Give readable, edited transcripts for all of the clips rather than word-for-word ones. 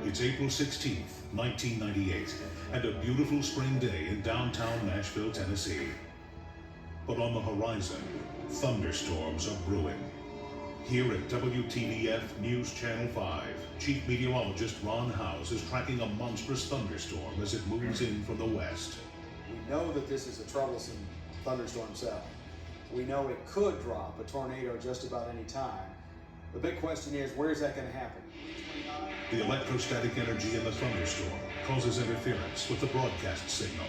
It's April 16th, 1998, and a beautiful spring day in downtown Nashville, Tennessee. But on the horizon, thunderstorms are brewing. Here at WTVF News Channel 5, Chief Meteorologist Ron Howes is tracking a monstrous thunderstorm as it moves in from the west. We know that this is a troublesome thunderstorm cell. We know it could drop a tornado just about any time. The big question is, where is that going to happen? The electrostatic energy in the thunderstorm causes interference with the broadcast signal.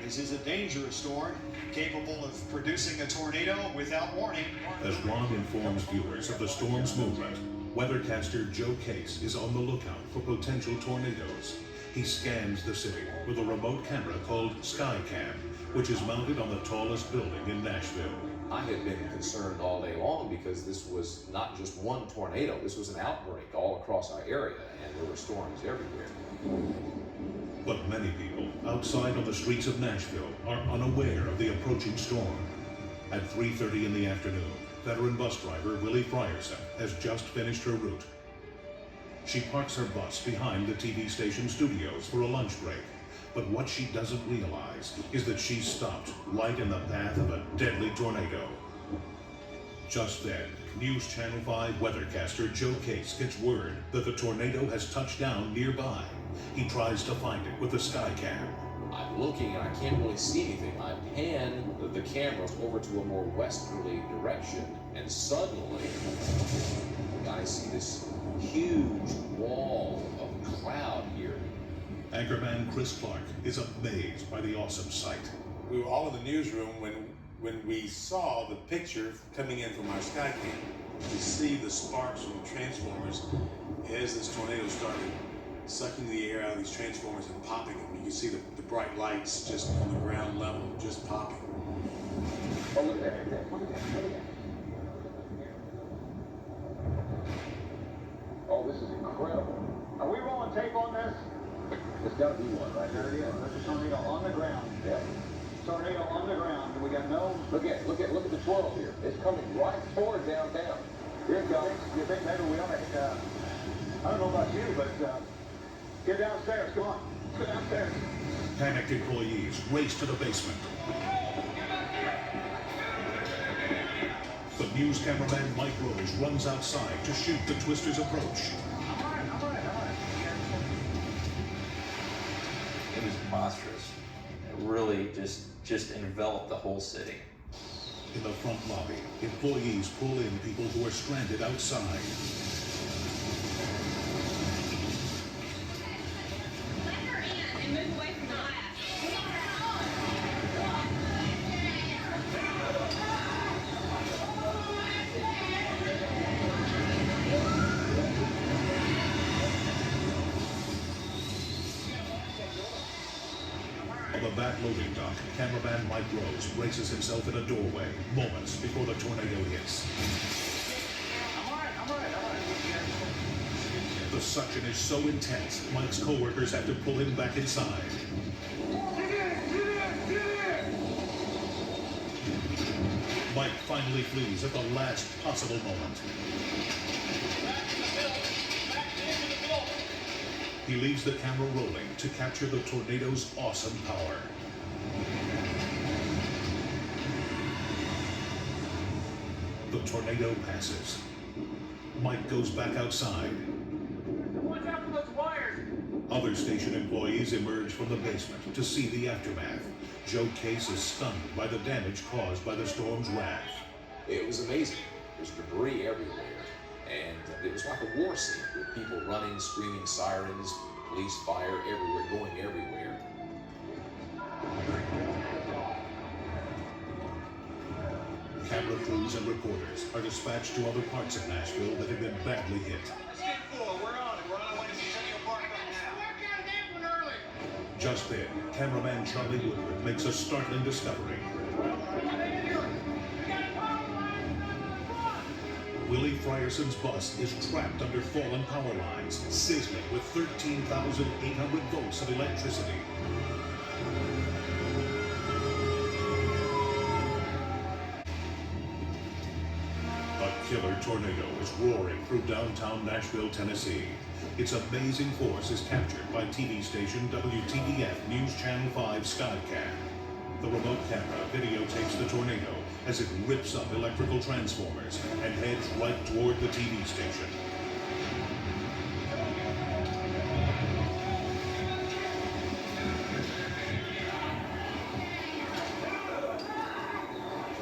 This is a dangerous storm, capable of producing a tornado without warning. As Ron informs viewers of the storm's movement, weathercaster Joe Case is on the lookout for potential tornadoes. He scans the city with a remote camera called SkyCam, which is mounted on the tallest building in Nashville. I had been concerned all day long because this was not just one tornado, this was an outbreak all across our area, and there were storms everywhere. But many people outside on the streets of Nashville are unaware of the approaching storm. At 3:30 in the afternoon, veteran bus driver Willie Frierson has just finished her route. She parks her bus behind the TV station studios for a lunch break. But what she doesn't realize is that she's stopped right in the path of a deadly tornado. Just then, News Channel 5 weathercaster Joe Case gets word that the tornado has touched down nearby. He tries to find it with the SkyCam. I'm looking and I can't really see anything. I pan the cameras over to a more westerly direction, and suddenly I see this huge wall of cloud here. Anchorman Chris Clark is amazed by the awesome sight. We were all in the newsroom when we saw the picture coming in from our SkyCam. We see the sparks from the transformers as this tornado started sucking the air out of these transformers and popping them. You can see the bright lights just on the ground level, just popping. Oh, look at that. Look at that. Oh, this is incredible. Are we rolling tape on this? There's got to be one right There it is. There's a tornado on the ground. Yeah. Tornado on the ground. And we got no... Look at the twirl here. It's coming right toward downtown. Here it goes. You think maybe we ought to... I don't know about you, but get downstairs. Come on. Go downstairs. Panicked employees race to the basement. But news cameraman Mike Rose runs outside to shoot the twister's approach. It was monstrous. It really just enveloped the whole city. In the front lobby, employees pull in people who are stranded outside. Let her in and move away from the glass. On the back loading dock, cameraman Mike Rose braces himself in a doorway moments before the tornado hits. The suction is so intense, Mike's co-workers have to pull him back inside. Mike finally flees at the last possible moment. He leaves the camera rolling to capture the tornado's awesome power. The tornado passes. Mike goes back outside. Watch out for those wires. Other station employees emerge from the basement to see the aftermath. Joe Case is stunned by the damage caused by the storm's wrath. It was amazing. There's debris everywhere. And it was like a war scene with people running, screaming, sirens, police, fire, everywhere, going everywhere. Camera crews and reporters are dispatched to other parts of Nashville that have been badly hit. We're on it. We're on our way to Centennial Park right now. Just then, cameraman Charlie Woodward makes a startling discovery. Willie Frierson's bus is trapped under fallen power lines, sizzling with 13,800 volts of electricity. A killer tornado is roaring through downtown Nashville, Tennessee. Its amazing force is captured by TV station WTDF News Channel 5 Skycam. The remote camera videotapes the tornado as it rips up electrical transformers and heads right toward the TV station.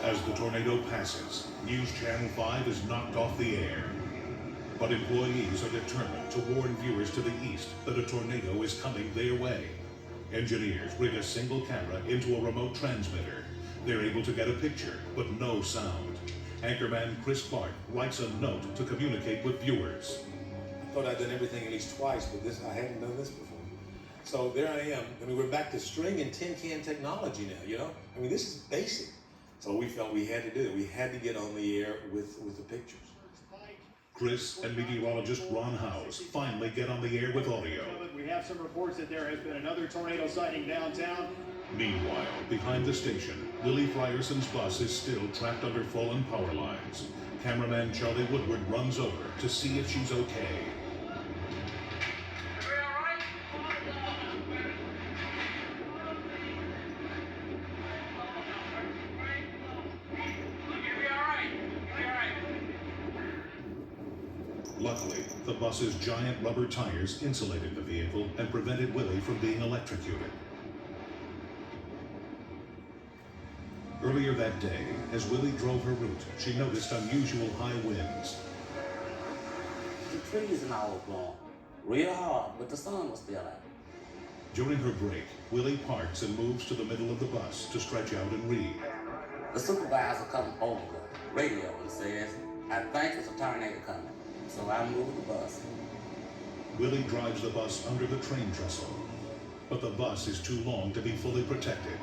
As the tornado passes, News Channel 5 is knocked off the air. But employees are determined to warn viewers to the east that a tornado is coming their way. Engineers rig a single camera into a remote transmitter. They're able to get a picture, but no sound. Anchorman Chris Clark writes a note to communicate with viewers. I thought I'd done everything at least twice, but I hadn't done this before. So there I am. I mean, we're back to string and tin can technology now, you know? I mean, this is basic. So we felt we had to do it. We had to get on the air with the pictures. Chris and meteorologist Ron Howes finally get on the air with audio. We have some reports that there has been another tornado sighting downtown. Meanwhile, behind the station, Willie Fryerson's bus is still trapped under fallen power lines. Cameraman Charlie Woodward runs over to see if she's okay. Luckily, the bus's giant rubber tires insulated the vehicle and prevented Willie from being electrocuted. Earlier that day, as Willie drove her route, she noticed unusual high winds. The trees and all were blowing real hard, but the sun was still out. During her break, Willie parks and moves to the middle of the bus to stretch out and read. The supervisor comes over the radio and says, "I think it's a tornado coming." So I moved the bus. Willie drives the bus under the train trestle, but the bus is too long to be fully protected.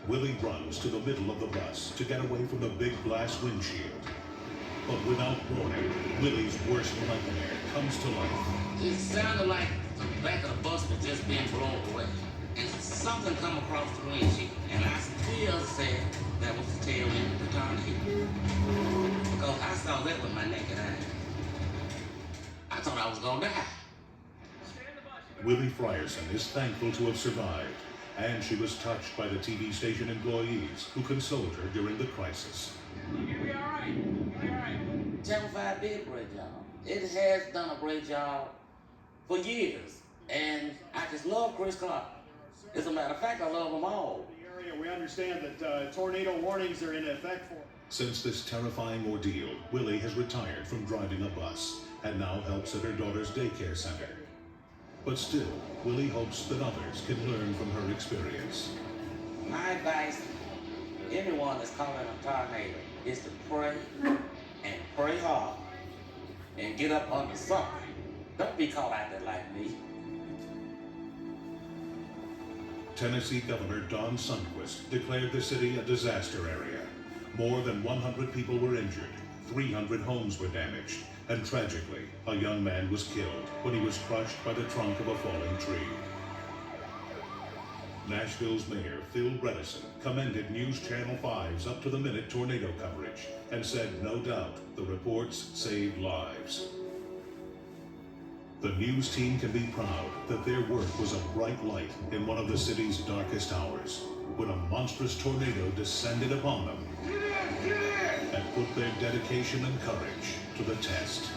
Willie runs to the middle of the bus to get away from the big glass windshield. But without warning, Willie's worst nightmare comes to life. It sounded like the back of the bus was just being blown away. And something come across the windshield. And I still said that was the tail end of the tornado. Because I saw that with my naked eye. I thought I was gonna die. Willie Frierson is thankful to have survived, and she was touched by the TV station employees who consoled her during the crisis. You'll be all right. You'll be all right. Channel 5 did a great job. It has done a great job for years. And I just love Chris Clark. As a matter of fact, I love them all. The area, we understand that tornado warnings are in effect for. Since this terrifying ordeal, Willie has retired from driving a bus and now helps at her daughter's daycare center. But still, Willie hopes that others can learn from her experience. My advice to anyone that's calling a tornado is to pray and pray hard and get up under something. Don't be caught out there like me. Tennessee Governor Don Sundquist declared the city a disaster area. More than 100 people were injured, 300 homes were damaged, and tragically, a young man was killed when he was crushed by the trunk of a falling tree. Nashville's Mayor Phil Bredesen commended News Channel 5's up-to-the-minute tornado coverage and said no doubt the reports saved lives. The news team can be proud that their work was a bright light in one of the city's darkest hours, when a monstrous tornado descended upon them and put their dedication and courage to the test.